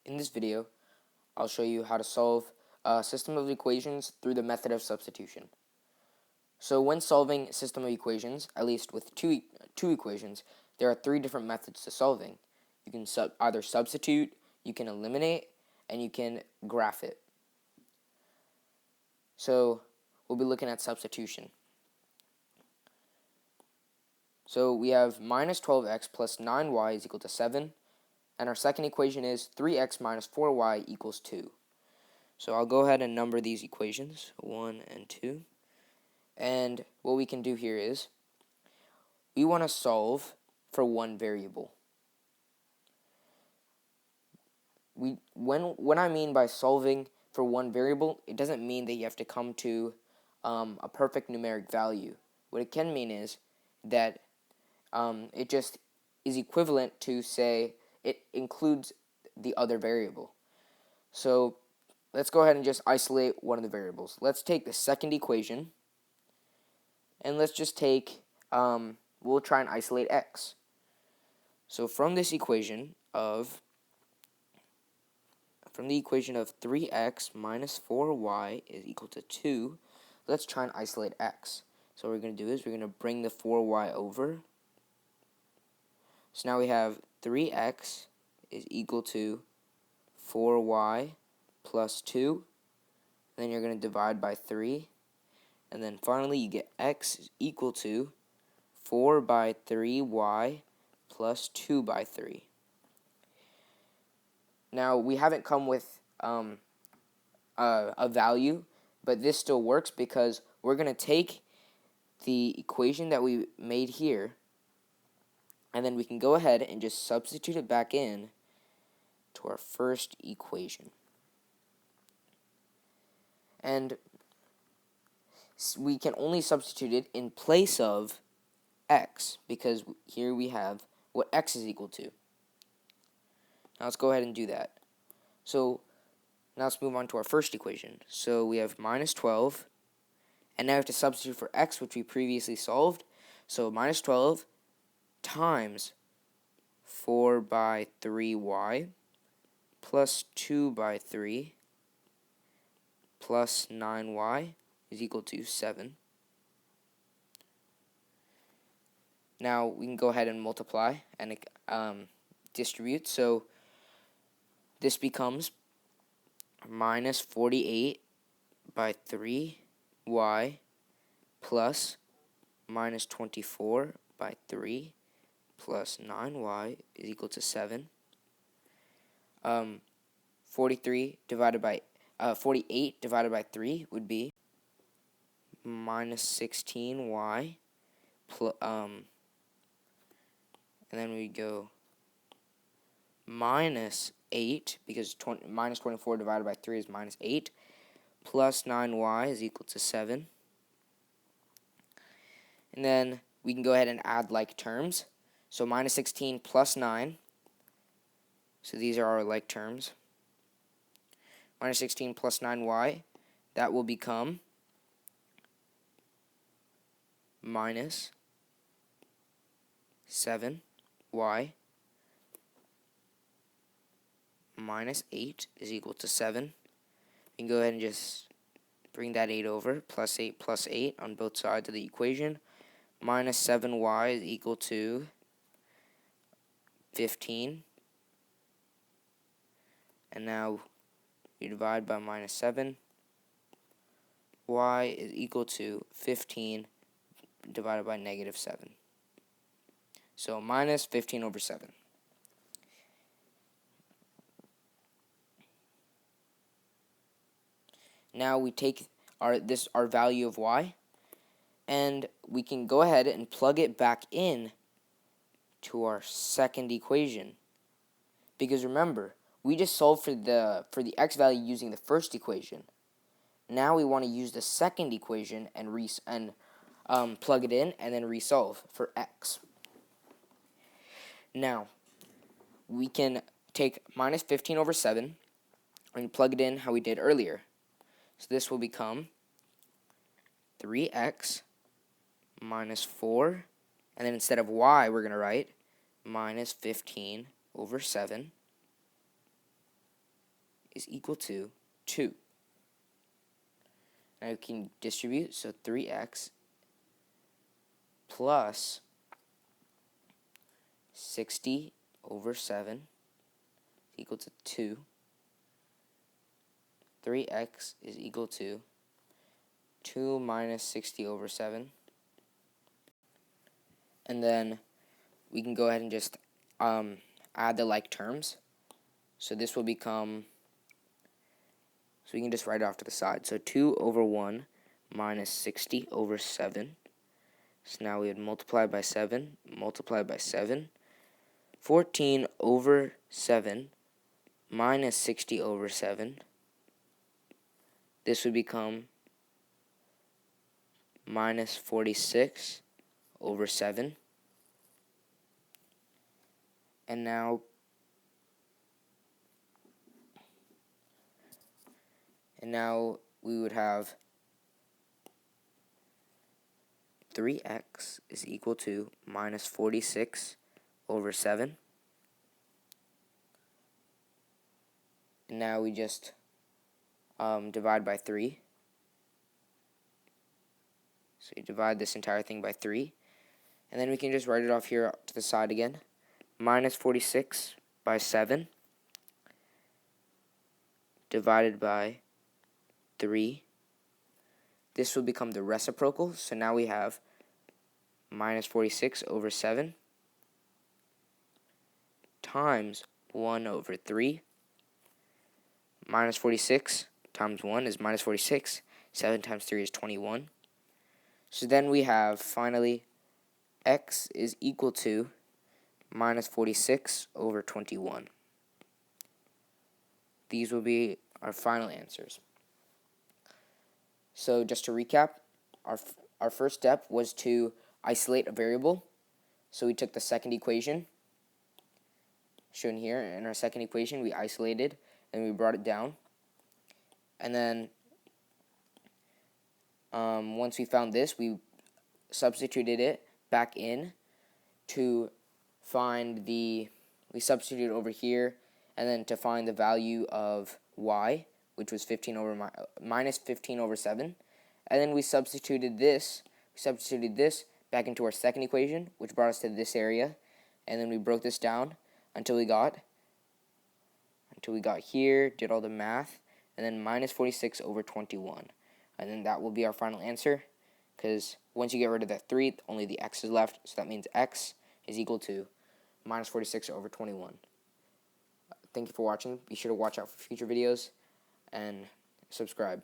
In this video, I'll show you how to solve a system of equations through the method of substitution. So when solving a system of equations, at least with two equations, there are three different methods to solving. You can either substitute, you can eliminate, and you can graph it. So we'll be looking at substitution. So we have minus 12x plus 9y is equal to 7. And our second equation is 3x minus 4y equals 2. So I'll go ahead and number these equations, 1 and 2. And what we can do here is, we want to solve for one variable. When I mean by solving for one variable, it doesn't mean that you have to come to a perfect numeric value. What it can mean is that it just is equivalent to, say, it includes the other variable. So let's go ahead and just isolate one of the variables. Let's take the second equation, and let's just take, we'll try and isolate x. So from the equation of 3x minus 4y is equal to 2, let's try and isolate x. So what we're going to do is we're going to bring the 4y over. So now we have 3x is equal to 4y plus 2. Then you're going to divide by 3. And then finally you get x is equal to 4 by 3y plus 2 by 3. Now we haven't come with a value, but this still works because we're going to take the equation that we made here, and then we can go ahead and just substitute it back in to our first equation. And we can only substitute it in place of x, because here we have what x is equal to. Now let's go ahead and do that. So now let's move on to our first equation. So we have minus 12, and now we have to substitute for x, which we previously solved. So minus 12 times 4 by 3y plus 2 by 3 plus 9y is equal to 7. Now we can go ahead and multiply and distribute. So this becomes minus 48 by 3y plus minus 24 by 3 plus 9y is equal to 7. 48 divided by 3 would be minus 16y, and then we go minus 8, because minus 24 divided by 3 is minus 8, plus 9y is equal to 7. And then we can go ahead and add like terms. So minus 16 plus 9, so these are our like terms. Minus 16 plus 9y, that will become minus 7y minus 8 is equal to 7. You can go ahead and just bring that 8 over, plus 8 on both sides of the equation. Minus 7y is equal to 15. And now you divide by minus 7. Y is equal to 15 divided by negative 7. So minus 15 over 7. Now we take our value of y, and we can go ahead and plug it back in to our second equation. Because remember, we just solved for the x value using the first equation. Now we want to use the second equation and plug it in and then resolve for x. Now we can take minus 15 over 7 and plug it in how we did earlier. So this will become 3x minus 4, and then instead of y, we're going to write minus 15 over 7 is equal to 2. Now we can distribute, so 3x plus 60 over 7 is equal to 2. 3x is equal to 2 minus 60 over 7. And then we can go ahead and just add the like terms. So this will become, so we can just write it off to the side. So 2 over 1 minus 60 over 7. So now we would multiply by 7, multiply by 7. 14 over 7 minus 60 over 7. This would become minus 46 over 7. And now we would have 3x is equal to minus 46 over 7. And now we just divide by 3. So you divide this entire thing by 3. And then we can just write it off here to the side again. Minus 46 by 7 divided by 3. This will become the reciprocal. So now we have minus 46 over 7 times 1 over 3. Minus 46 times 1 is minus 46. 7 times 3 is 21. So then we have, finally, x is equal to minus 46 over 21. These will be our final answers. So just to recap, our first step was to isolate a variable. So we took the second equation, shown here. In our second equation, we isolated and we brought it down. And then once we found this, we substituted it back in to find we substituted over here, and then to find the value of y, which was minus 15 over 7. And then we substituted this back into our second equation, which brought us to this area. And then we broke this down until we got here, did all the math, and then minus 46 over 21. And then that will be our final answer, because once you get rid of that 3, only the x is left, so that means x is equal to minus 46 over 21. Thank you for watching. Be sure to watch out for future videos and subscribe.